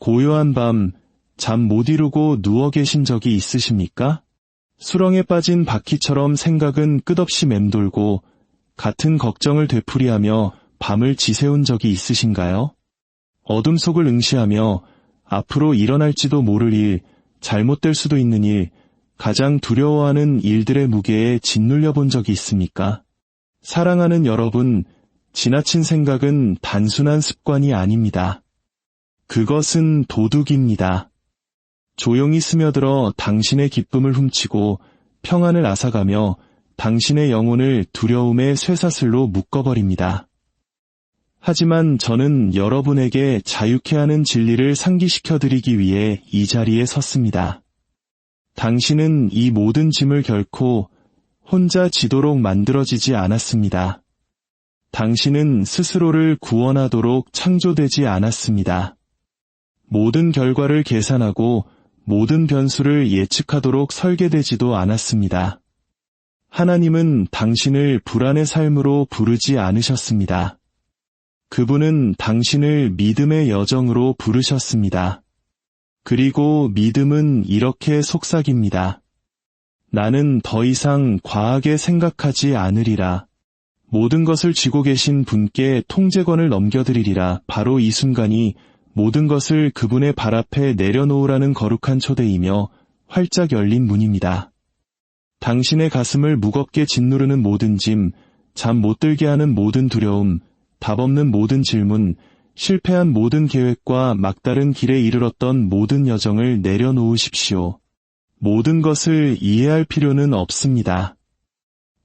고요한 밤, 잠 못 이루고 누워 계신 적이 있으십니까? 수렁에 빠진 바퀴처럼 생각은 끝없이 맴돌고 같은 걱정을 되풀이하며 밤을 지새운 적이 있으신가요? 어둠 속을 응시하며 앞으로 일어날지도 모를 일, 잘못될 수도 있는 일, 가장 두려워하는 일들의 무게에 짓눌려 본 적이 있습니까? 사랑하는 여러분, 지나친 생각은 단순한 습관이 아닙니다. 그것은 도둑입니다. 조용히 스며들어 당신의 기쁨을 훔치고 평안을 앗아가며 당신의 영혼을 두려움의 쇠사슬로 묶어버립니다. 하지만 저는 여러분에게 자유케 하는 진리를 상기시켜드리기 위해 이 자리에 섰습니다. 당신은 이 모든 짐을 결코 혼자 지도록 만들어지지 않았습니다. 당신은 스스로를 구원하도록 창조되지 않았습니다. 모든 결과를 계산하고 모든 변수를 예측하도록 설계되지도 않았습니다. 하나님은 당신을 불안의 삶으로 부르지 않으셨습니다. 그분은 당신을 믿음의 여정으로 부르셨습니다. 그리고 믿음은 이렇게 속삭입니다. 나는 더 이상 과하게 생각하지 않으리라. 모든 것을 쥐고 계신 분께 통제권을 넘겨드리리라. 바로 이 순간이 모든 것을 그분의 발 앞에 내려놓으라는 거룩한 초대이며 활짝 열린 문입니다. 당신의 가슴을 무겁게 짓누르는 모든 짐, 잠 못 들게 하는 모든 두려움, 답 없는 모든 질문, 실패한 모든 계획과 막다른 길에 이르렀던 모든 여정을 내려놓으십시오. 모든 것을 이해할 필요는 없습니다.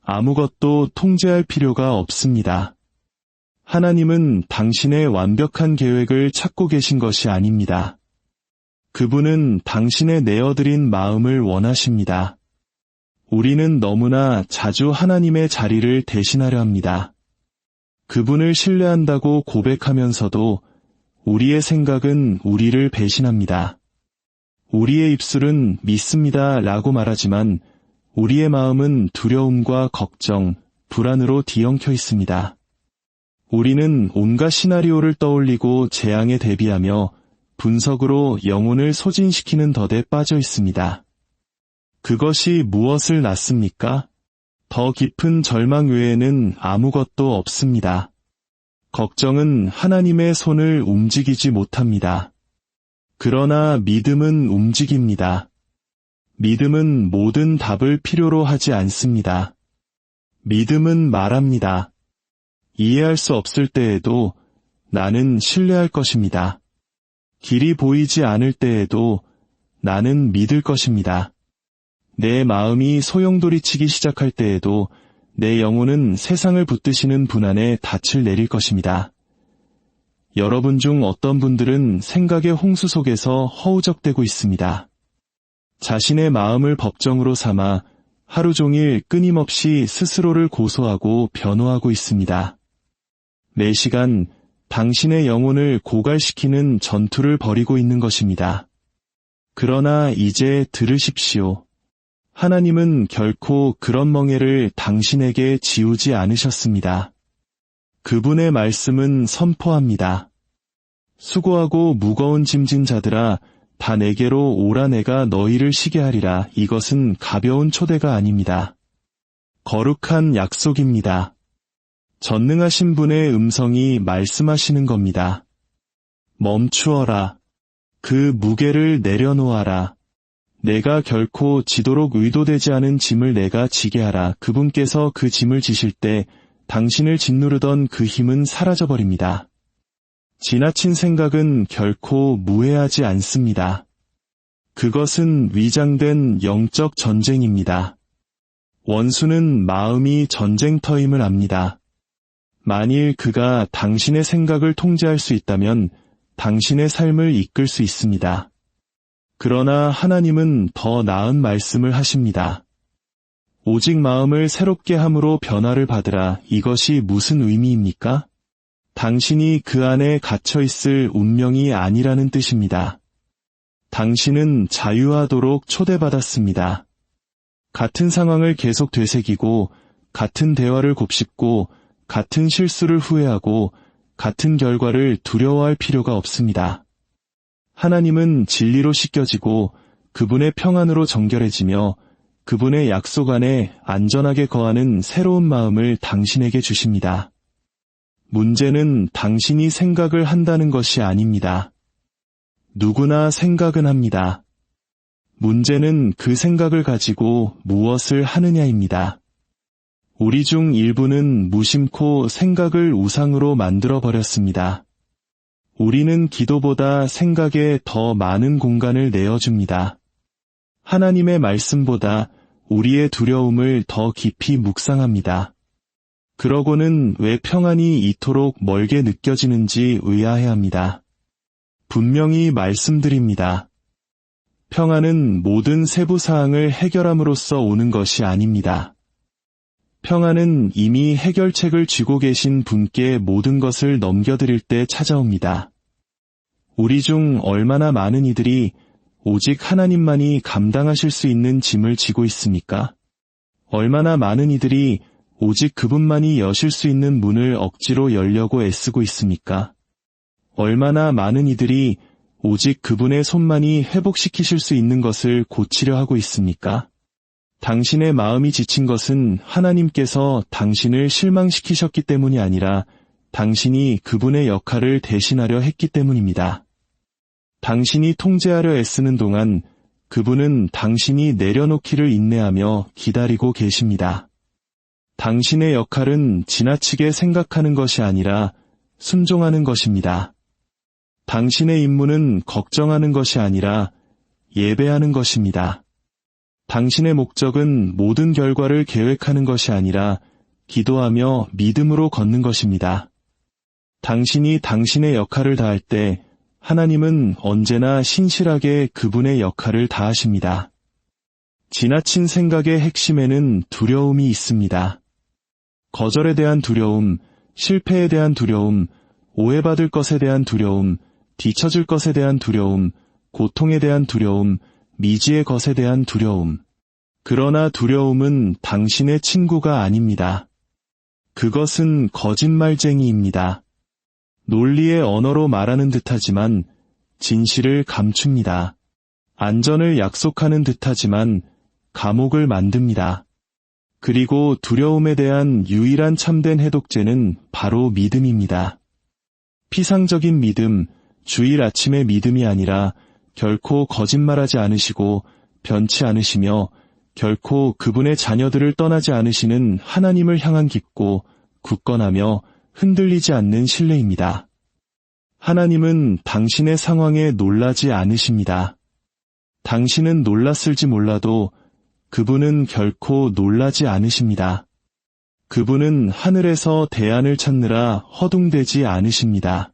아무것도 통제할 필요가 없습니다. 하나님은 당신의 완벽한 계획을 찾고 계신 것이 아닙니다. 그분은 당신의 내어드린 마음을 원하십니다. 우리는 너무나 자주 하나님의 자리를 대신하려 합니다. 그분을 신뢰한다고 고백하면서도 우리의 생각은 우리를 배신합니다. 우리의 입술은 믿습니다 라고 말하지만 우리의 마음은 두려움과 걱정, 불안으로 뒤엉켜 있습니다. 우리는 온갖 시나리오를 떠올리고 재앙에 대비하며 분석으로 영혼을 소진시키는 덫에 빠져 있습니다. 그것이 무엇을 낳습니까? 더 깊은 절망 외에는 아무것도 없습니다. 걱정은 하나님의 손을 움직이지 못합니다. 그러나 믿음은 움직입니다. 믿음은 모든 답을 필요로 하지 않습니다. 믿음은 말합니다. 이해할 수 없을 때에도 나는 신뢰할 것입니다. 길이 보이지 않을 때에도 나는 믿을 것입니다. 내 마음이 소용돌이치기 시작할 때에도 내 영혼은 세상을 붙드시는 분 안에 닻을 내릴 것입니다. 여러분 중 어떤 분들은 생각의 홍수 속에서 허우적대고 있습니다. 자신의 마음을 법정으로 삼아 하루 종일 끊임없이 스스로를 고소하고 변호하고 있습니다. 매 시간 당신의 영혼을 고갈시키는 전투를 벌이고 있는 것입니다. 그러나 이제 들으십시오. 하나님은 결코 그런 멍에를 당신에게 지우지 않으셨습니다. 그분의 말씀은 선포합니다. 수고하고 무거운 짐진 자들아, 다 내게로 오라. 내가 너희를 쉬게 하리라. 이것은 가벼운 초대가 아닙니다. 거룩한 약속입니다. 전능하신 분의 음성이 말씀하시는 겁니다. 멈추어라. 그 무게를 내려놓아라. 내가 결코 지도록 의도되지 않은 짐을 내가 지게 하라. 그분께서 그 짐을 지실 때 당신을 짓누르던 그 힘은 사라져버립니다. 지나친 생각은 결코 무해하지 않습니다. 그것은 위장된 영적 전쟁입니다. 원수는 마음이 전쟁터임을 압니다. 만일 그가 당신의 생각을 통제할 수 있다면 당신의 삶을 이끌 수 있습니다. 그러나 하나님은 더 나은 말씀을 하십니다. 오직 마음을 새롭게 함으로 변화를 받으라. 이것이 무슨 의미입니까? 당신이 그 안에 갇혀있을 운명이 아니라는 뜻입니다. 당신은 자유하도록 초대받았습니다. 같은 상황을 계속 되새기고, 같은 대화를 곱씹고, 같은 실수를 후회하고, 같은 결과를 두려워할 필요가 없습니다. 하나님은 진리로 씻겨지고 그분의 평안으로 정결해지며 그분의 약속 안에 안전하게 거하는 새로운 마음을 당신에게 주십니다. 문제는 당신이 생각을 한다는 것이 아닙니다. 누구나 생각은 합니다. 문제는 그 생각을 가지고 무엇을 하느냐입니다. 우리 중 일부는 무심코 생각을 우상으로 만들어버렸습니다. 우리는 기도보다 생각에 더 많은 공간을 내어줍니다. 하나님의 말씀보다 우리의 두려움을 더 깊이 묵상합니다. 그러고는 왜 평안이 이토록 멀게 느껴지는지 의아해합니다. 분명히 말씀드립니다. 평안은 모든 세부사항을 해결함으로써 오는 것이 아닙니다. 평안은 이미 해결책을 쥐고 계신 분께 모든 것을 넘겨드릴 때 찾아옵니다. 우리 중 얼마나 많은 이들이 오직 하나님만이 감당하실 수 있는 짐을 지고 있습니까? 얼마나 많은 이들이 오직 그분만이 여실 수 있는 문을 억지로 열려고 애쓰고 있습니까? 얼마나 많은 이들이 오직 그분의 손만이 회복시키실 수 있는 것을 고치려 하고 있습니까? 당신의 마음이 지친 것은 하나님께서 당신을 실망시키셨기 때문이 아니라 당신이 그분의 역할을 대신하려 했기 때문입니다. 당신이 통제하려 애쓰는 동안 그분은 당신이 내려놓기를 인내하며 기다리고 계십니다. 당신의 역할은 지나치게 생각하는 것이 아니라 순종하는 것입니다. 당신의 임무는 걱정하는 것이 아니라 예배하는 것입니다. 당신의 목적은 모든 결과를 계획하는 것이 아니라 기도하며 믿음으로 걷는 것입니다. 당신이 당신의 역할을 다할 때 하나님은 언제나 신실하게 그분의 역할을 다하십니다. 지나친 생각의 핵심에는 두려움이 있습니다. 거절에 대한 두려움, 실패에 대한 두려움, 오해받을 것에 대한 두려움, 뒤처질 것에 대한 두려움, 고통에 대한 두려움, 미지의 것에 대한 두려움. 그러나 두려움은 당신의 친구가 아닙니다. 그것은 거짓말쟁이입니다. 논리의 언어로 말하는 듯하지만 진실을 감춥니다. 안전을 약속하는 듯하지만 감옥을 만듭니다. 그리고 두려움에 대한 유일한 참된 해독제는 바로 믿음입니다. 피상적인 믿음, 주일 아침의 믿음이 아니라 결코 거짓말하지 않으시고 변치 않으시며 결코 그분의 자녀들을 떠나지 않으시는 하나님을 향한 깊고 굳건하며 흔들리지 않는 신뢰입니다. 하나님은 당신의 상황에 놀라지 않으십니다. 당신은 놀랐을지 몰라도 그분은 결코 놀라지 않으십니다. 그분은 하늘에서 대안을 찾느라 허둥대지 않으십니다.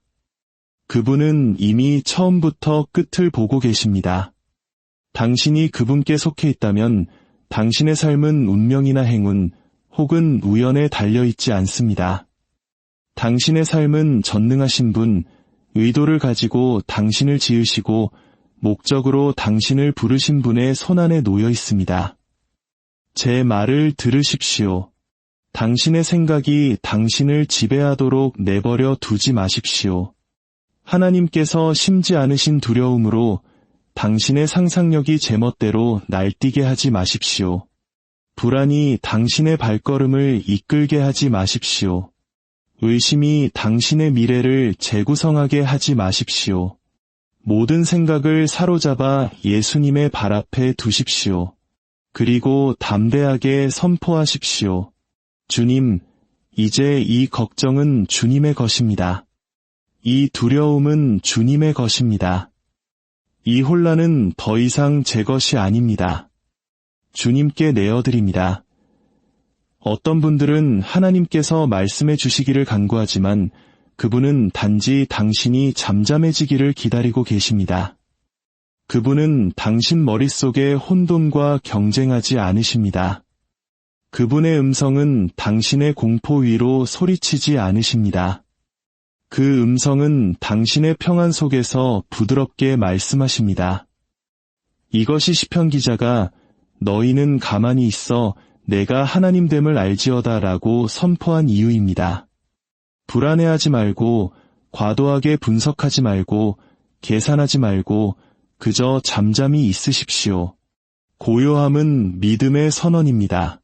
그분은 이미 처음부터 끝을 보고 계십니다. 당신이 그분께 속해 있다면 당신의 삶은 운명이나 행운 혹은 우연에 달려있지 않습니다. 당신의 삶은 전능하신 분, 의도를 가지고 당신을 지으시고 목적으로 당신을 부르신 분의 손안에 놓여 있습니다. 제 말을 들으십시오. 당신의 생각이 당신을 지배하도록 내버려 두지 마십시오. 하나님께서 심지 않으신 두려움으로 당신의 상상력이 제멋대로 날뛰게 하지 마십시오. 불안이 당신의 발걸음을 이끌게 하지 마십시오. 의심이 당신의 미래를 재구성하게 하지 마십시오. 모든 생각을 사로잡아 예수님의 발 앞에 두십시오. 그리고 담대하게 선포하십시오. 주님, 이제 이 걱정은 주님의 것입니다. 이 두려움은 주님의 것입니다. 이 혼란은 더 이상 제 것이 아닙니다. 주님께 내어드립니다. 어떤 분들은 하나님께서 말씀해 주시기를 간구하지만 그분은 단지 당신이 잠잠해지기를 기다리고 계십니다. 그분은 당신 머릿속의 혼돈과 경쟁하지 않으십니다. 그분의 음성은 당신의 공포 위로 소리치지 않으십니다. 그 음성은 당신의 평안 속에서 부드럽게 말씀하십니다. 이것이 시편 기자가 너희는 가만히 있어 내가 하나님됨을 알지어다 라고 선포한 이유입니다. 불안해하지 말고 과도하게 분석하지 말고 계산하지 말고 그저 잠잠히 있으십시오. 고요함은 믿음의 선언입니다.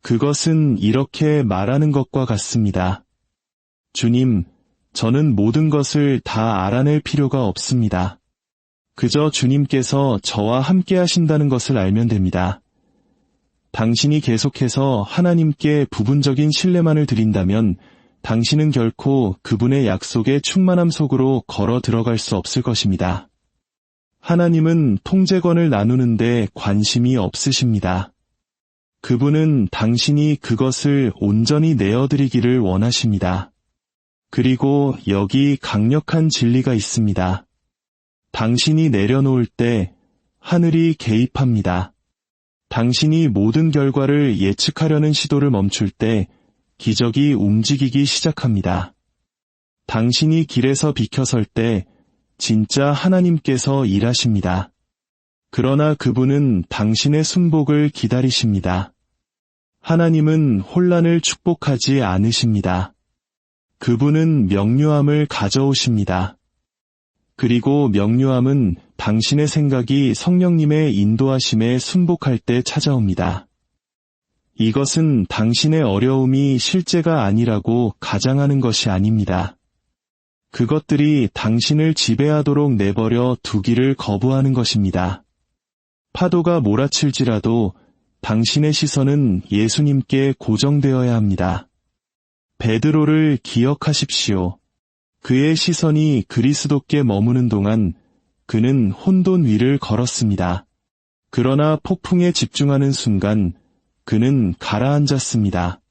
그것은 이렇게 말하는 것과 같습니다. 주님, 저는 모든 것을 다 알아낼 필요가 없습니다. 그저 주님께서 저와 함께 하신다는 것을 알면 됩니다. 당신이 계속해서 하나님께 부분적인 신뢰만을 드린다면 당신은 결코 그분의 약속의 충만함 속으로 걸어 들어갈 수 없을 것입니다. 하나님은 통제권을 나누는데 관심이 없으십니다. 그분은 당신이 그것을 온전히 내어드리기를 원하십니다. 그리고 여기 강력한 진리가 있습니다. 당신이 내려놓을 때 하늘이 개입합니다. 당신이 모든 결과를 예측하려는 시도를 멈출 때 기적이 움직이기 시작합니다. 당신이 길에서 비켜설 때 진짜 하나님께서 일하십니다. 그러나 그분은 당신의 순복을 기다리십니다. 하나님은 혼란을 축복하지 않으십니다. 그분은 명료함을 가져오십니다. 그리고 명료함은 당신의 생각이 성령님의 인도하심에 순복할 때 찾아옵니다. 이것은 당신의 어려움이 실제가 아니라고 가장하는 것이 아닙니다. 그것들이 당신을 지배하도록 내버려 두기를 거부하는 것입니다. 파도가 몰아칠지라도 당신의 시선은 예수님께 고정되어야 합니다. 베드로를 기억하십시오. 그의 시선이 그리스도께 머무는 동안 그는 혼돈 위를 걸었습니다. 그러나 폭풍에 집중하는 순간 그는 가라앉았습니다.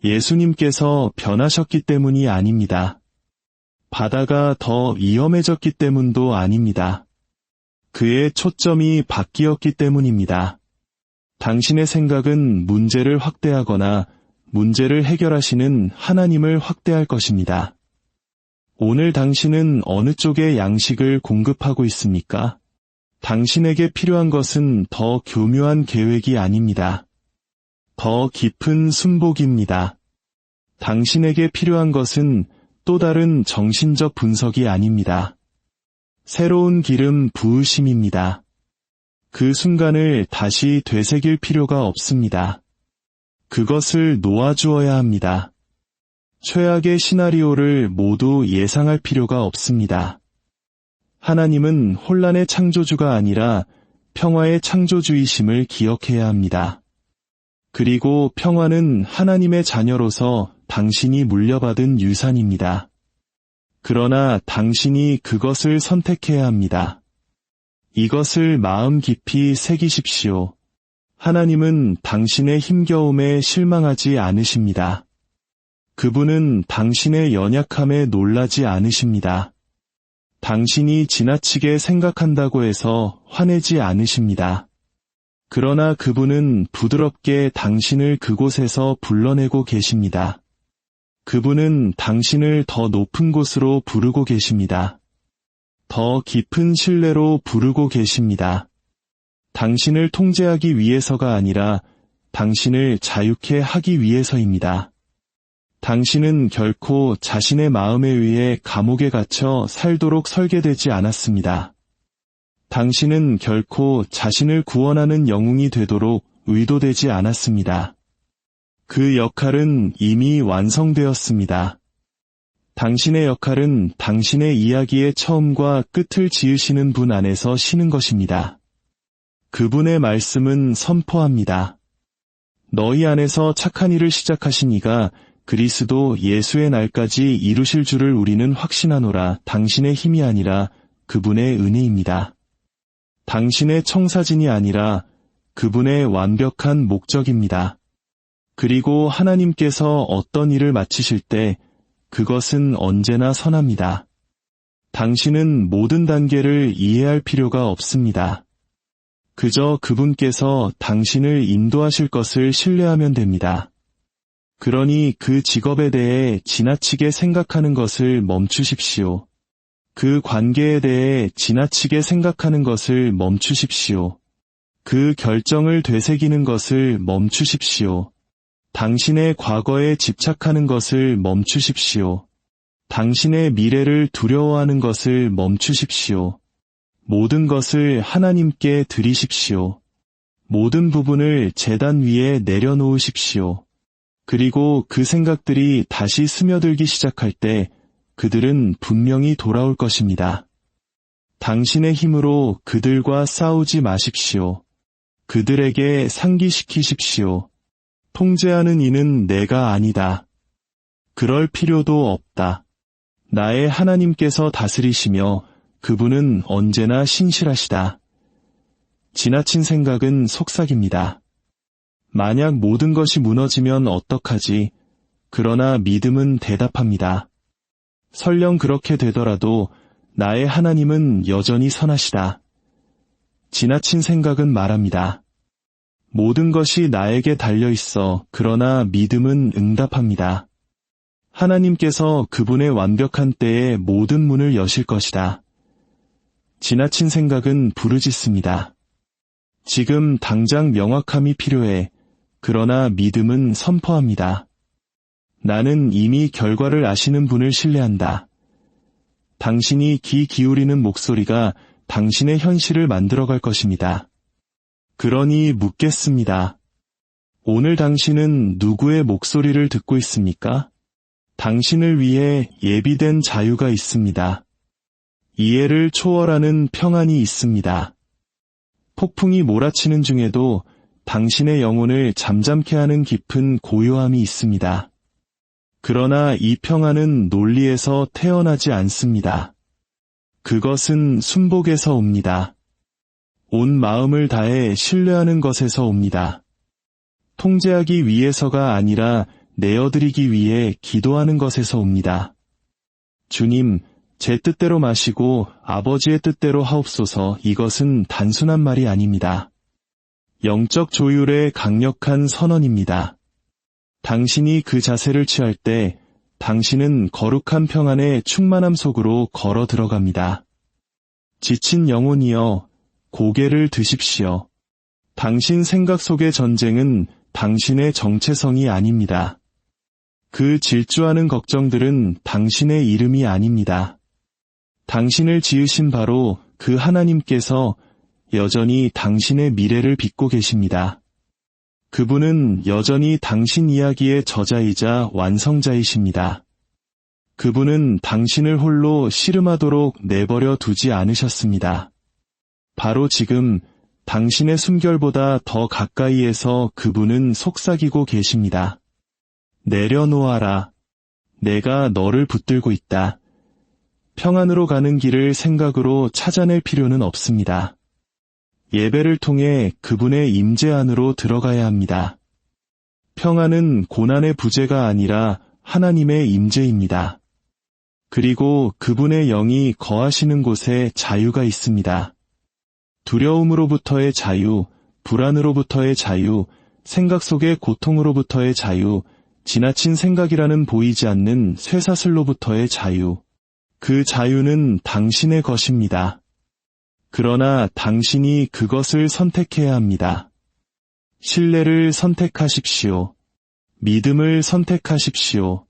예수님께서 변하셨기 때문이 아닙니다. 바다가 더 위험해졌기 때문도 아닙니다. 그의 초점이 바뀌었기 때문입니다. 당신의 생각은 문제를 확대하거나 문제를 해결하시는 하나님을 확대할 것입니다. 오늘 당신은 어느 쪽의 양식을 공급하고 있습니까? 당신에게 필요한 것은 더 교묘한 계획이 아닙니다. 더 깊은 순복입니다. 당신에게 필요한 것은 또 다른 정신적 분석이 아닙니다. 새로운 기름 부으심입니다. 그 순간을 다시 되새길 필요가 없습니다. 그것을 놓아주어야 합니다. 최악의 시나리오를 모두 예상할 필요가 없습니다. 하나님은 혼란의 창조주가 아니라 평화의 창조주이심을 기억해야 합니다. 그리고 평화는 하나님의 자녀로서 당신이 물려받은 유산입니다. 그러나 당신이 그것을 선택해야 합니다. 이것을 마음 깊이 새기십시오. 하나님은 당신의 힘겨움에 실망하지 않으십니다. 그분은 당신의 연약함에 놀라지 않으십니다. 당신이 지나치게 생각한다고 해서 화내지 않으십니다. 그러나 그분은 부드럽게 당신을 그곳에서 불러내고 계십니다. 그분은 당신을 더 높은 곳으로 부르고 계십니다. 더 깊은 신뢰로 부르고 계십니다. 당신을 통제하기 위해서가 아니라 당신을 자유케 하기 위해서입니다. 당신은 결코 자신의 마음에 의해 감옥에 갇혀 살도록 설계되지 않았습니다. 당신은 결코 자신을 구원하는 영웅이 되도록 의도되지 않았습니다. 그 역할은 이미 완성되었습니다. 당신의 역할은 당신의 이야기의 처음과 끝을 지으시는 분 안에서 쉬는 것입니다. 그분의 말씀은 선포합니다. 너희 안에서 착한 일을 시작하신 이가 그리스도 예수의 날까지 이루실 줄을 우리는 확신하노라. 당신의 힘이 아니라 그분의 은혜입니다. 당신의 청사진이 아니라 그분의 완벽한 목적입니다. 그리고 하나님께서 어떤 일을 마치실 때 그것은 언제나 선합니다. 당신은 모든 단계를 이해할 필요가 없습니다. 그저 그분께서 당신을 인도하실 것을 신뢰하면 됩니다. 그러니 그 직업에 대해 지나치게 생각하는 것을 멈추십시오. 그 관계에 대해 지나치게 생각하는 것을 멈추십시오. 그 결정을 되새기는 것을 멈추십시오. 당신의 과거에 집착하는 것을 멈추십시오. 당신의 미래를 두려워하는 것을 멈추십시오. 모든 것을 하나님께 드리십시오. 모든 부분을 제단 위에 내려놓으십시오. 그리고 그 생각들이 다시 스며들기 시작할 때 그들은 분명히 돌아올 것입니다. 당신의 힘으로 그들과 싸우지 마십시오. 그들에게 상기시키십시오. 통제하는 이는 내가 아니다. 그럴 필요도 없다. 나의 하나님께서 다스리시며 그분은 언제나 신실하시다. 지나친 생각은 속삭입니다. 만약 모든 것이 무너지면 어떡하지? 그러나 믿음은 대답합니다. 설령 그렇게 되더라도 나의 하나님은 여전히 선하시다. 지나친 생각은 말합니다. 모든 것이 나에게 달려있어. 그러나 믿음은 응답합니다. 하나님께서 그분의 완벽한 때에 모든 문을 여실 것이다. 지나친 생각은 부르짖습니다. 지금 당장 명확함이 필요해. 그러나 믿음은 선포합니다. 나는 이미 결과를 아시는 분을 신뢰한다. 당신이 귀 기울이는 목소리가 당신의 현실을 만들어갈 것입니다. 그러니 묻겠습니다. 오늘 당신은 누구의 목소리를 듣고 있습니까? 당신을 위해 예비된 자유가 있습니다. 이해를 초월하는 평안이 있습니다. 폭풍이 몰아치는 중에도 당신의 영혼을 잠잠케 하는 깊은 고요함이 있습니다. 그러나 이 평안은 논리에서 태어나지 않습니다. 그것은 순복에서 옵니다. 온 마음을 다해 신뢰하는 것에서 옵니다. 통제하기 위해서가 아니라 내어드리기 위해 기도하는 것에서 옵니다. 주님, 제 뜻대로 마시고 아버지의 뜻대로 하옵소서. 이것은 단순한 말이 아닙니다. 영적 조율의 강력한 선언입니다. 당신이 그 자세를 취할 때 당신은 거룩한 평안의 충만함 속으로 걸어 들어갑니다. 지친 영혼이여, 고개를 드십시오. 당신 생각 속의 전쟁은 당신의 정체성이 아닙니다. 그 질주하는 걱정들은 당신의 이름이 아닙니다. 당신을 지으신 바로 그 하나님께서 여전히 당신의 미래를 빚고 계십니다. 그분은 여전히 당신 이야기의 저자이자 완성자이십니다. 그분은 당신을 홀로 씨름하도록 내버려 두지 않으셨습니다. 바로 지금 당신의 숨결보다 더 가까이에서 그분은 속삭이고 계십니다. 내려놓아라. 내가 너를 붙들고 있다. 평안으로 가는 길을 생각으로 찾아낼 필요는 없습니다. 예배를 통해 그분의 임재 안으로 들어가야 합니다. 평안은 고난의 부재가 아니라 하나님의 임재입니다. 그리고 그분의 영이 거하시는 곳에 자유가 있습니다. 두려움으로부터의 자유, 불안으로부터의 자유, 생각 속의 고통으로부터의 자유, 지나친 생각이라는 보이지 않는 쇠사슬로부터의 자유. 그 자유는 당신의 것입니다. 그러나 당신이 그것을 선택해야 합니다. 신뢰를 선택하십시오. 믿음을 선택하십시오.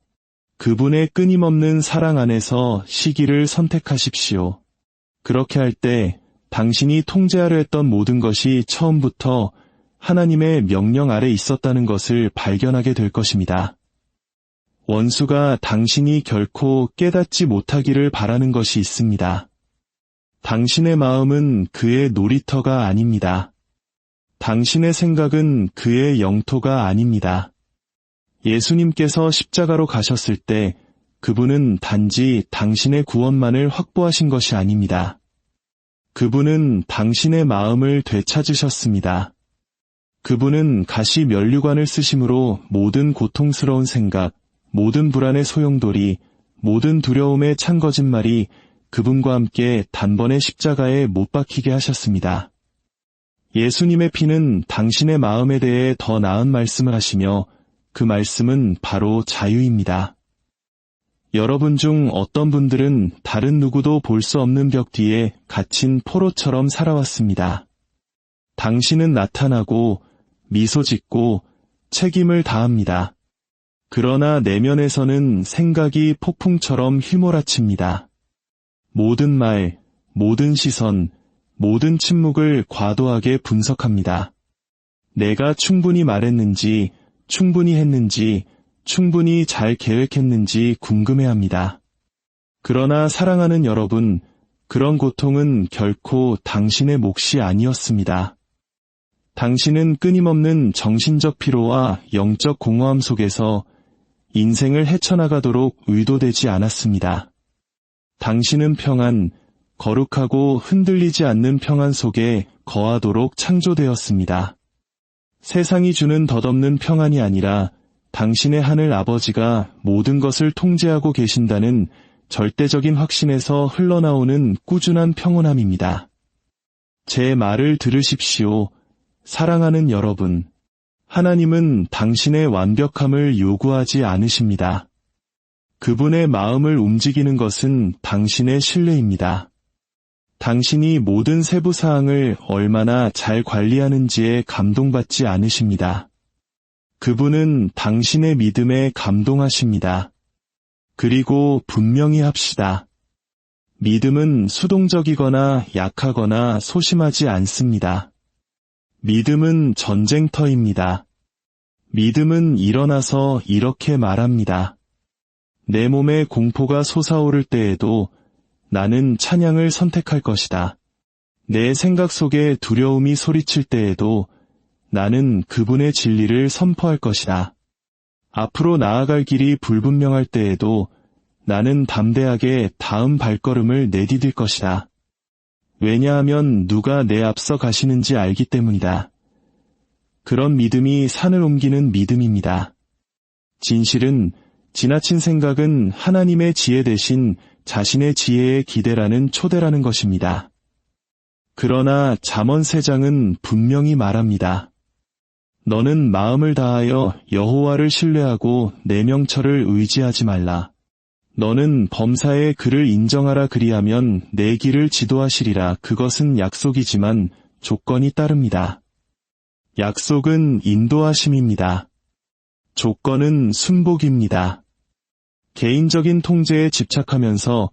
그분의 끊임없는 사랑 안에서 시기를 선택하십시오. 그렇게 할 때 당신이 통제하려 했던 모든 것이 처음부터 하나님의 명령 아래 있었다는 것을 발견하게 될 것입니다. 원수가 당신이 결코 깨닫지 못하기를 바라는 것이 있습니다. 당신의 마음은 그의 놀이터가 아닙니다. 당신의 생각은 그의 영토가 아닙니다. 예수님께서 십자가로 가셨을 때 그분은 단지 당신의 구원만을 확보하신 것이 아닙니다. 그분은 당신의 마음을 되찾으셨습니다. 그분은 가시 면류관을 쓰심으로 모든 고통스러운 생각, 모든 불안의 소용돌이, 모든 두려움의 찬 거짓말이 그분과 함께 단번에 십자가에 못 박히게 하셨습니다. 예수님의 피는 당신의 마음에 대해 더 나은 말씀을 하시며 그 말씀은 바로 자유입니다. 여러분 중 어떤 분들은 다른 누구도 볼 수 없는 벽 뒤에 갇힌 포로처럼 살아왔습니다. 당신은 나타나고 미소 짓고 책임을 다합니다. 그러나 내면에서는 생각이 폭풍처럼 휘몰아칩니다. 모든 말, 모든 시선, 모든 침묵을 과도하게 분석합니다. 내가 충분히 말했는지, 충분히 했는지, 충분히 잘 계획했는지 궁금해합니다. 그러나 사랑하는 여러분, 그런 고통은 결코 당신의 몫이 아니었습니다. 당신은 끊임없는 정신적 피로와 영적 공허함 속에서 인생을 헤쳐나가도록 의도되지 않았습니다. 당신은 평안, 거룩하고 흔들리지 않는 평안 속에 거하도록 창조되었습니다. 세상이 주는 덧없는 평안이 아니라 당신의 하늘 아버지가 모든 것을 통제하고 계신다는 절대적인 확신에서 흘러나오는 꾸준한 평온함입니다. 제 말을 들으십시오. 사랑하는 여러분, 하나님은 당신의 완벽함을 요구하지 않으십니다. 그분의 마음을 움직이는 것은 당신의 신뢰입니다. 당신이 모든 세부 사항을 얼마나 잘 관리하는지에 감동받지 않으십니다. 그분은 당신의 믿음에 감동하십니다. 그리고 분명히 합시다. 믿음은 수동적이거나 약하거나 소심하지 않습니다. 믿음은 전쟁터입니다. 믿음은 일어나서 이렇게 말합니다. 내 몸에 공포가 솟아오를 때에도 나는 찬양을 선택할 것이다. 내 생각 속에 두려움이 소리칠 때에도 나는 그분의 진리를 선포할 것이다. 앞으로 나아갈 길이 불분명할 때에도 나는 담대하게 다음 발걸음을 내디딜 것이다. 왜냐하면 누가 내 앞서 가시는지 알기 때문이다. 그런 믿음이 산을 옮기는 믿음입니다. 진실은 지나친 생각은 하나님의 지혜 대신 자신의 지혜에 기대라는 초대라는 것입니다. 그러나 잠언 3장은 분명히 말합니다. 너는 마음을 다하여 여호와를 신뢰하고 내 명철을 의지하지 말라. 너는 범사에 그를 인정하라 그리하면 내 길을 지도하시리라. 그것은 약속이지만 조건이 따릅니다. 약속은 인도하심입니다. 조건은 순복입니다. 개인적인 통제에 집착하면서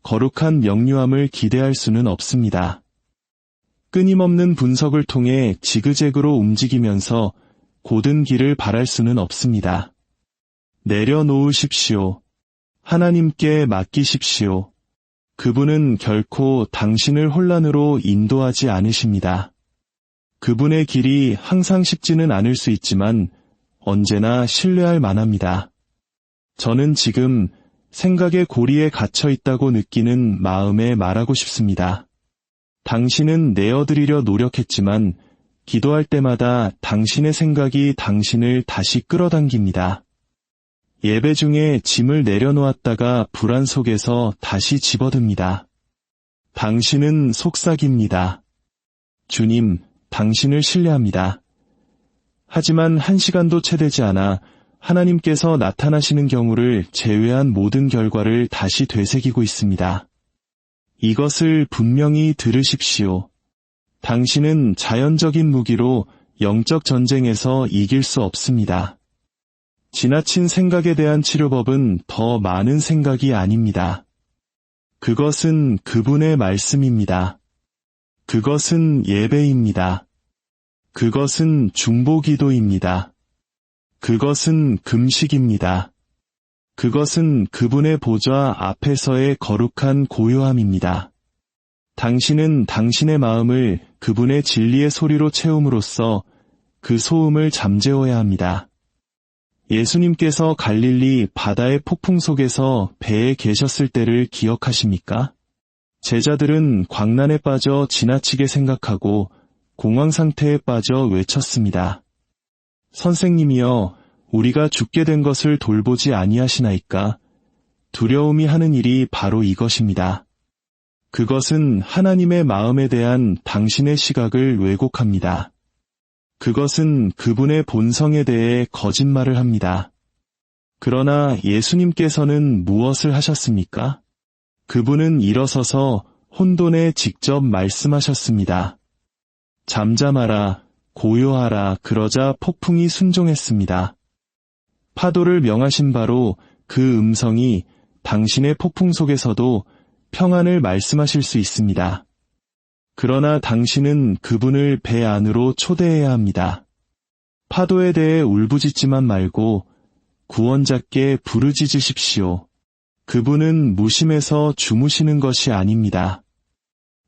거룩한 명료함을 기대할 수는 없습니다. 끊임없는 분석을 통해 지그재그로 움직이면서 곧은 길을 바랄 수는 없습니다. 내려놓으십시오. 하나님께 맡기십시오. 그분은 결코 당신을 혼란으로 인도하지 않으십니다. 그분의 길이 항상 쉽지는 않을 수 있지만 언제나 신뢰할 만합니다. 저는 지금 생각의 고리에 갇혀 있다고 느끼는 마음에 말하고 싶습니다. 당신은 내어드리려 노력했지만 기도할 때마다 당신의 생각이 당신을 다시 끌어당깁니다. 예배 중에 짐을 내려놓았다가 불안 속에서 다시 집어듭니다. 당신은 속삭입니다. 주님, 당신을 신뢰합니다. 하지만 1시간도 채 되지 않아 하나님께서 나타나시는 경우를 제외한 모든 결과를 다시 되새기고 있습니다. 이것을 분명히 들으십시오. 당신은 자연적인 무기로 영적 전쟁에서 이길 수 없습니다. 지나친 생각에 대한 치료법은 더 많은 생각이 아닙니다. 그것은 그분의 말씀입니다. 그것은 예배입니다. 그것은 중보기도입니다. 그것은 금식입니다. 그것은 그분의 보좌 앞에서의 거룩한 고요함입니다. 당신은 당신의 마음을 그분의 진리의 소리로 채움으로써 그 소음을 잠재워야 합니다. 예수님께서 갈릴리 바다의 폭풍 속에서 배에 계셨을 때를 기억하십니까? 제자들은 광란에 빠져 지나치게 생각하고 공황 상태에 빠져 외쳤습니다. 선생님이여, 우리가 죽게 된 것을 돌보지 아니하시나이까? 두려움이 하는 일이 바로 이것입니다. 그것은 하나님의 마음에 대한 당신의 시각을 왜곡합니다. 그것은 그분의 본성에 대해 거짓말을 합니다. 그러나 예수님께서는 무엇을 하셨습니까? 그분은 일어서서 혼돈에 직접 말씀하셨습니다. 잠잠하라, 고요하라. 그러자 폭풍이 순종했습니다. 파도를 명하신 바로 그 음성이 당신의 폭풍 속에서도 평안을 말씀하실 수 있습니다. 그러나 당신은 그분을 배 안으로 초대해야 합니다. 파도에 대해 울부짖지만 말고 구원자께 부르짖으십시오. 그분은 무심해서 주무시는 것이 아닙니다.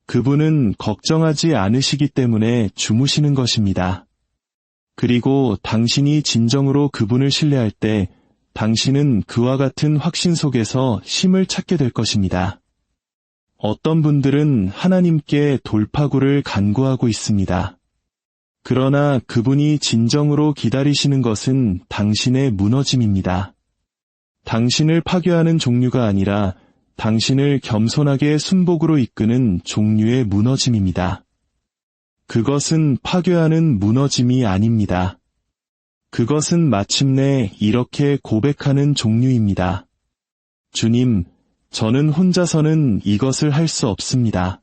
그분은 걱정하지 않으시기 때문에 주무시는 것입니다. 그리고 당신이 진정으로 그분을 신뢰할 때 당신은 그와 같은 확신 속에서 힘을 찾게 될 것입니다. 어떤 분들은 하나님께 돌파구를 간구하고 있습니다. 그러나 그분이 진정으로 기다리시는 것은 당신의 무너짐입니다. 당신을 파괴하는 종류가 아니라 당신을 겸손하게 순복으로 이끄는 종류의 무너짐입니다. 그것은 파괴하는 무너짐이 아닙니다. 그것은 마침내 이렇게 고백하는 종류입니다. 주님, 저는 혼자서는 이것을 할 수 없습니다.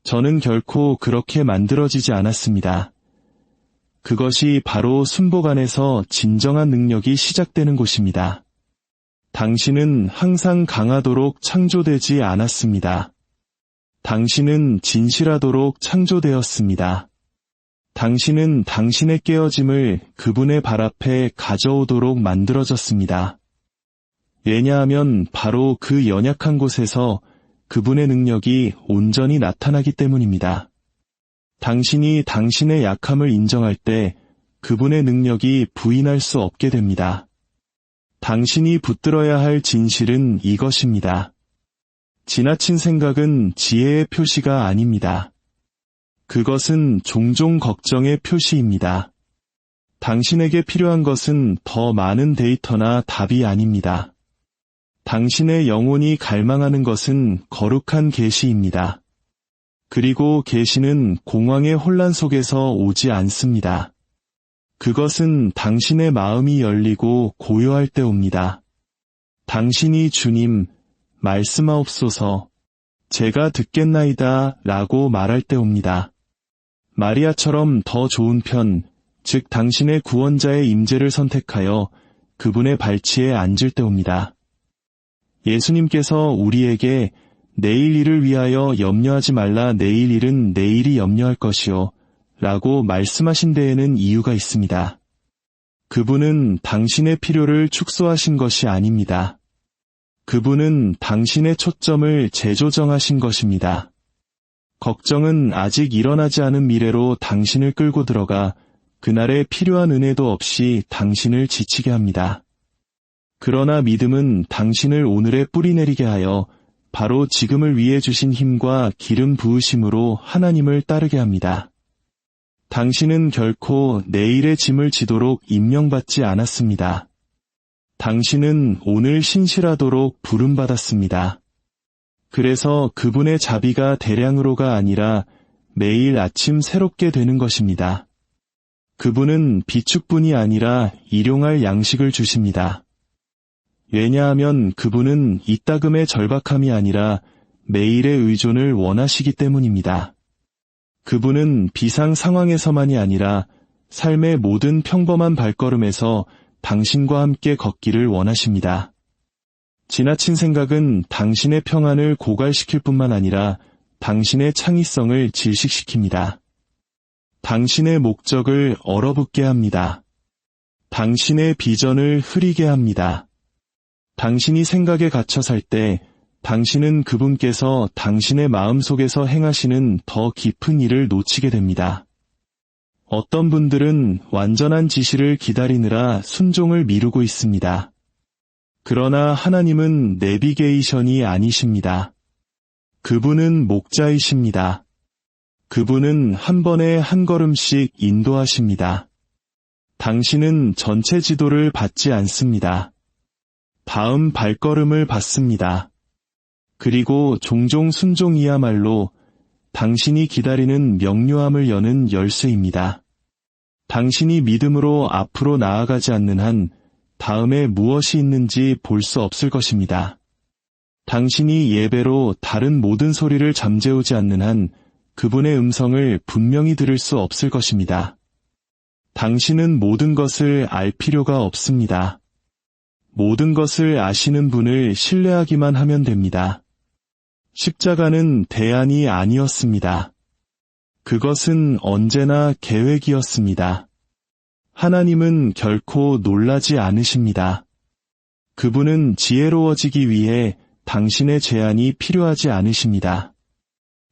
저는 결코 그렇게 만들어지지 않았습니다. 그것이 바로 순복 안에서 진정한 능력이 시작되는 곳입니다. 당신은 항상 강하도록 창조되지 않았습니다. 당신은 진실하도록 창조되었습니다. 당신은 당신의 깨어짐을 그분의 발 앞에 가져오도록 만들어졌습니다. 왜냐하면 바로 그 연약한 곳에서 그분의 능력이 온전히 나타나기 때문입니다. 당신이 당신의 약함을 인정할 때 그분의 능력이 부인할 수 없게 됩니다. 당신이 붙들어야 할 진실은 이것입니다. 지나친 생각은 지혜의 표시가 아닙니다. 그것은 종종 걱정의 표시입니다. 당신에게 필요한 것은 더 많은 데이터나 답이 아닙니다. 당신의 영혼이 갈망하는 것은 거룩한 계시입니다. 그리고 계시는 공황의 혼란 속에서 오지 않습니다. 그것은 당신의 마음이 열리고 고요할 때 옵니다. 당신이 주님, 말씀하옵소서, 제가 듣겠나이다 라고 말할 때 옵니다. 마리아처럼 더 좋은 편, 즉 당신의 구원자의 임재를 선택하여 그분의 발치에 앉을 때 옵니다. 예수님께서 우리에게 내일 일을 위하여 염려하지 말라, 내일 일은 내일이 염려할 것이요 라고 말씀하신 데에는 이유가 있습니다. 그분은 당신의 필요를 축소하신 것이 아닙니다. 그분은 당신의 초점을 재조정하신 것입니다. 걱정은 아직 일어나지 않은 미래로 당신을 끌고 들어가 그날에 필요한 은혜도 없이 당신을 지치게 합니다. 그러나 믿음은 당신을 오늘에 뿌리내리게 하여 바로 지금을 위해 주신 힘과 기름 부으심으로 하나님을 따르게 합니다. 당신은 결코 내일의 짐을 지도록 임명받지 않았습니다. 당신은 오늘 신실하도록 부름받았습니다. 그래서 그분의 자비가 대량으로가 아니라 매일 아침 새롭게 되는 것입니다. 그분은 비축분이 아니라 일용할 양식을 주십니다. 왜냐하면 그분은 이따금의 절박함이 아니라 매일의 의존을 원하시기 때문입니다. 그분은 비상 상황에서만이 아니라 삶의 모든 평범한 발걸음에서 당신과 함께 걷기를 원하십니다. 지나친 생각은 당신의 평안을 고갈시킬 뿐만 아니라 당신의 창의성을 질식시킵니다. 당신의 목적을 얼어붙게 합니다. 당신의 비전을 흐리게 합니다. 당신이 생각에 갇혀 살 때 당신은 그분께서 당신의 마음속에서 행하시는 더 깊은 일을 놓치게 됩니다. 어떤 분들은 완전한 지시를 기다리느라 순종을 미루고 있습니다. 그러나 하나님은 내비게이션이 아니십니다. 그분은 목자이십니다. 그분은 한 번에 한 걸음씩 인도하십니다. 당신은 전체 지도를 받지 않습니다. 다음 발걸음을 받습니다. 그리고 종종 순종이야말로 당신이 기다리는 명료함을 여는 열쇠입니다. 당신이 믿음으로 앞으로 나아가지 않는 한 다음에 무엇이 있는지 볼 수 없을 것입니다. 당신이 예배로 다른 모든 소리를 잠재우지 않는 한 그분의 음성을 분명히 들을 수 없을 것입니다. 당신은 모든 것을 알 필요가 없습니다. 모든 것을 아시는 분을 신뢰하기만 하면 됩니다. 십자가는 대안이 아니었습니다. 그것은 언제나 계획이었습니다. 하나님은 결코 놀라지 않으십니다. 그분은 지혜로워지기 위해 당신의 제안이 필요하지 않으십니다.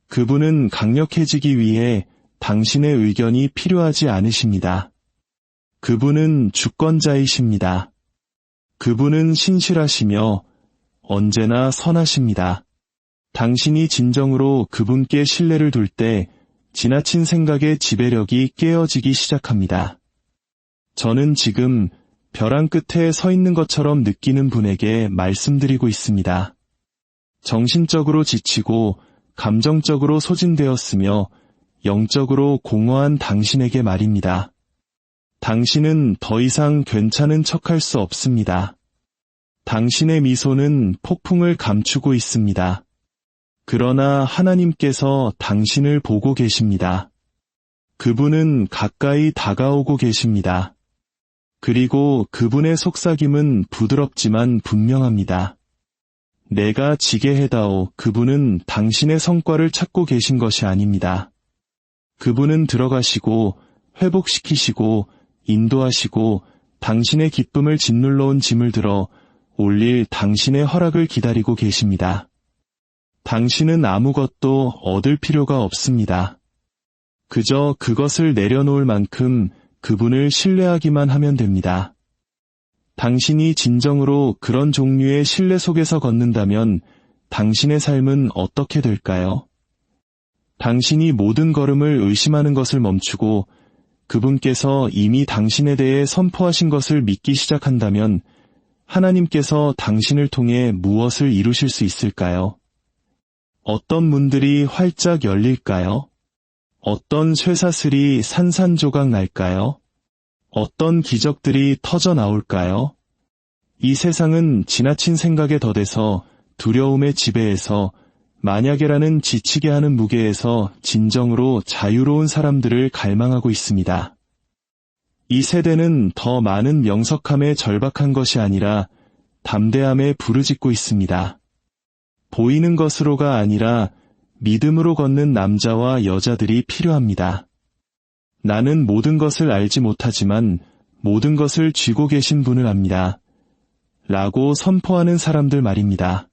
그분은 강력해지기 위해 당신의 의견이 필요하지 않으십니다. 그분은 주권자이십니다. 그분은 신실하시며 언제나 선하십니다. 당신이 진정으로 그분께 신뢰를 둘 때 지나친 생각의 지배력이 깨어지기 시작합니다. 저는 지금 벼랑 끝에 서 있는 것처럼 느끼는 분에게 말씀드리고 있습니다. 정신적으로 지치고 감정적으로 소진되었으며 영적으로 공허한 당신에게 말입니다. 당신은 더 이상 괜찮은 척할 수 없습니다. 당신의 미소는 폭풍을 감추고 있습니다. 그러나 하나님께서 당신을 보고 계십니다. 그분은 가까이 다가오고 계십니다. 그리고 그분의 속삭임은 부드럽지만 분명합니다. 내가 지게 해다오. 그분은 당신의 성과를 찾고 계신 것이 아닙니다. 그분은 들어가시고 회복시키시고 인도하시고 당신의 기쁨을 짓눌러 온 짐을 들어 올릴 당신의 허락을 기다리고 계십니다. 당신은 아무것도 얻을 필요가 없습니다. 그저 그것을 내려놓을 만큼 그분을 신뢰하기만 하면 됩니다. 당신이 진정으로 그런 종류의 신뢰 속에서 걷는다면 당신의 삶은 어떻게 될까요? 당신이 모든 걸음을 의심하는 것을 멈추고 그분께서 이미 당신에 대해 선포하신 것을 믿기 시작한다면 하나님께서 당신을 통해 무엇을 이루실 수 있을까요? 어떤 문들이 활짝 열릴까요? 어떤 쇠사슬이 산산조각 날까요? 어떤 기적들이 터져 나올까요? 이 세상은 지나친 생각에 더돼서 두려움의 지배에서 만약에라는 지치게 하는 무게에서 진정으로 자유로운 사람들을 갈망하고 있습니다. 이 세대는 더 많은 명석함에 절박한 것이 아니라 담대함에 부르짖고 있습니다. 보이는 것으로가 아니라 믿음으로 걷는 남자와 여자들이 필요합니다. 나는 모든 것을 알지 못하지만 모든 것을 쥐고 계신 분을 압니다. 라고 선포하는 사람들 말입니다.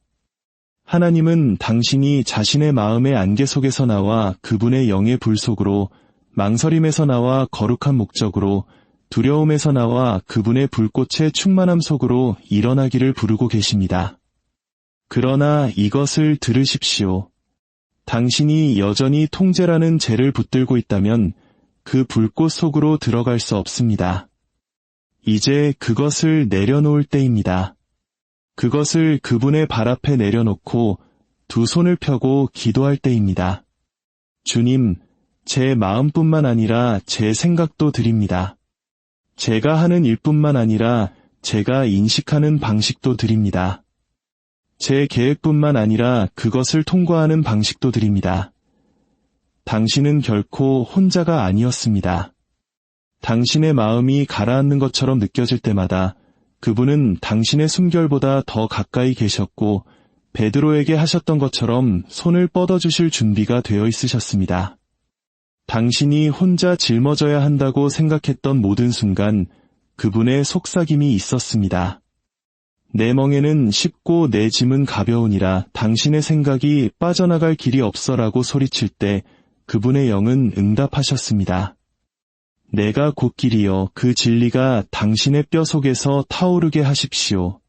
하나님은 당신이 자신의 마음의 안개 속에서 나와 그분의 영의 불 속으로, 망설임에서 나와 거룩한 목적으로, 두려움에서 나와 그분의 불꽃의 충만함 속으로 일어나기를 부르고 계십니다. 그러나 이것을 들으십시오. 당신이 여전히 통제라는 죄를 붙들고 있다면 그 불꽃 속으로 들어갈 수 없습니다. 이제 그것을 내려놓을 때입니다. 그것을 그분의 발 앞에 내려놓고 두 손을 펴고 기도할 때입니다. 주님, 제 마음뿐만 아니라 제 생각도 드립니다. 제가 하는 일뿐만 아니라 제가 인식하는 방식도 드립니다. 제 계획뿐만 아니라 그것을 통과하는 방식도 드립니다. 당신은 결코 혼자가 아니었습니다. 당신의 마음이 가라앉는 것처럼 느껴질 때마다 그분은 당신의 숨결보다 더 가까이 계셨고 베드로에게 하셨던 것처럼 손을 뻗어주실 준비가 되어 있으셨습니다. 당신이 혼자 짊어져야 한다고 생각했던 모든 순간 그분의 속삭임이 있었습니다. 내 멍에는 쉽고 내 짐은 가벼우니라. 당신의 생각이 빠져나갈 길이 없어라고 소리칠 때 그분의 영은 응답하셨습니다. 내가 곧 길이여, 그 진리가 당신의 뼈 속에서 타오르게 하십시오.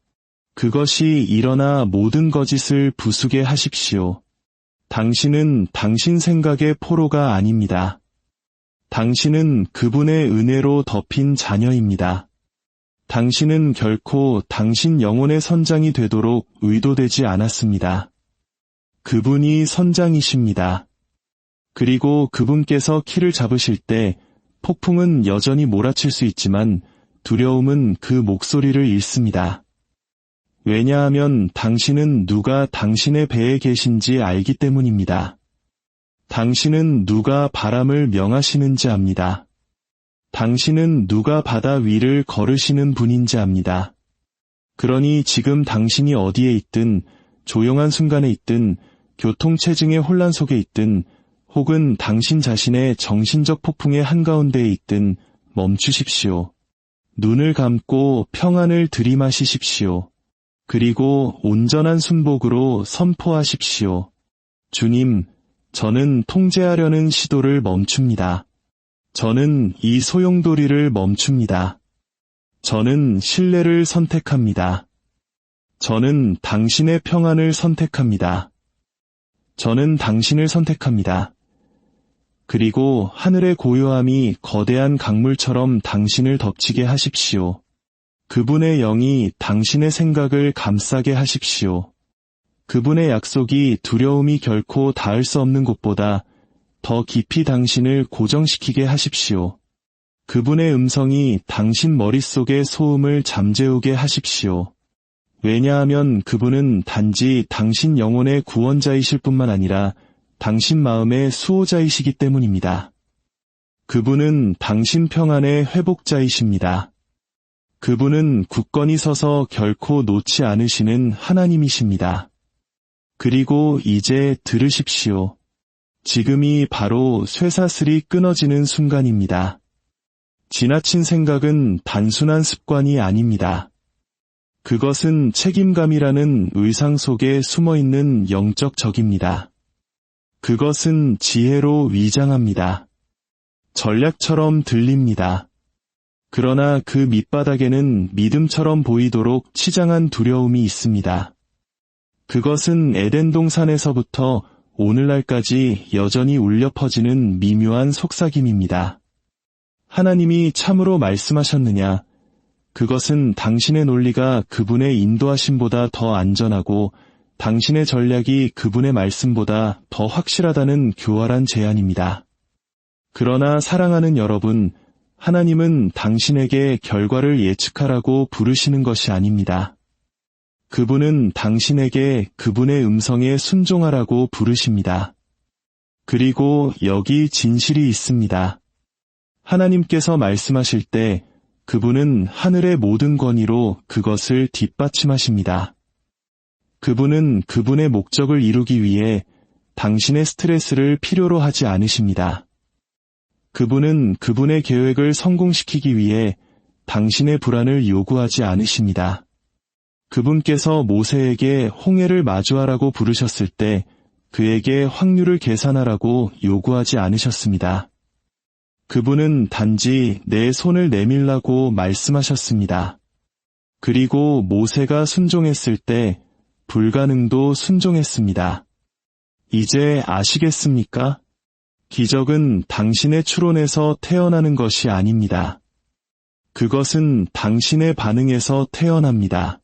그것이 일어나 모든 거짓을 부수게 하십시오. 당신은 당신 생각의 포로가 아닙니다. 당신은 그분의 은혜로 덮인 자녀입니다. 당신은 결코 당신 영혼의 선장이 되도록 의도되지 않았습니다. 그분이 선장이십니다. 그리고 그분께서 키를 잡으실 때 폭풍은 여전히 몰아칠 수 있지만 두려움은 그 목소리를 잃습니다. 왜냐하면 당신은 누가 당신의 배에 계신지 알기 때문입니다. 당신은 누가 바람을 명하시는지 압니다. 당신은 누가 바다 위를 걸으시는 분인지 압니다. 그러니 지금 당신이 어디에 있든, 조용한 순간에 있든, 교통체증의 혼란 속에 있든, 혹은 당신 자신의 정신적 폭풍의 한가운데에 있든 멈추십시오. 눈을 감고 평안을 들이마시십시오. 그리고 온전한 순복으로 선포하십시오. 주님, 저는 통제하려는 시도를 멈춥니다. 저는 이 소용돌이를 멈춥니다. 저는 신뢰를 선택합니다. 저는 당신의 평안을 선택합니다. 저는 당신을 선택합니다. 그리고 하늘의 고요함이 거대한 강물처럼 당신을 덮치게 하십시오. 그분의 영이 당신의 생각을 감싸게 하십시오. 그분의 약속이 두려움이 결코 닿을 수 없는 곳보다 더 깊이 당신을 고정시키게 하십시오. 그분의 음성이 당신 머릿속의 소음을 잠재우게 하십시오. 왜냐하면 그분은 단지 당신 영혼의 구원자이실 뿐만 아니라 당신 마음의 수호자이시기 때문입니다. 그분은 당신 평안의 회복자이십니다. 그분은 굳건히 서서 결코 놓지 않으시는 하나님이십니다. 그리고 이제 들으십시오. 지금이 바로 쇠사슬이 끊어지는 순간입니다. 지나친 생각은 단순한 습관이 아닙니다. 그것은 책임감이라는 의상 속에 숨어있는 영적 적입니다. 그것은 지혜로 위장합니다. 전략처럼 들립니다. 그러나 그 밑바닥에는 믿음처럼 보이도록 치장한 두려움이 있습니다. 그것은 에덴 동산에서부터 오늘날까지 여전히 울려 퍼지는 미묘한 속삭임입니다. 하나님이 참으로 말씀하셨느냐? 그것은 당신의 논리가 그분의 인도하심보다 더 안전하고 당신의 전략이 그분의 말씀보다 더 확실하다는 교활한 제안입니다. 그러나 사랑하는 여러분, 하나님은 당신에게 결과를 예측하라고 부르시는 것이 아닙니다. 그분은 당신에게 그분의 음성에 순종하라고 부르십니다. 그리고 여기 진실이 있습니다. 하나님께서 말씀하실 때 그분은 하늘의 모든 권위로 그것을 뒷받침하십니다. 그분은 그분의 목적을 이루기 위해 당신의 스트레스를 필요로 하지 않으십니다. 그분은 그분의 계획을 성공시키기 위해 당신의 불안을 요구하지 않으십니다. 그분께서 모세에게 홍해를 마주하라고 부르셨을 때 그에게 확률을 계산하라고 요구하지 않으셨습니다. 그분은 단지 내 손을 내밀라고 말씀하셨습니다. 그리고 모세가 순종했을 때 불가능도 순종했습니다. 이제 아시겠습니까? 기적은 당신의 추론에서 태어나는 것이 아닙니다. 그것은 당신의 반응에서 태어납니다.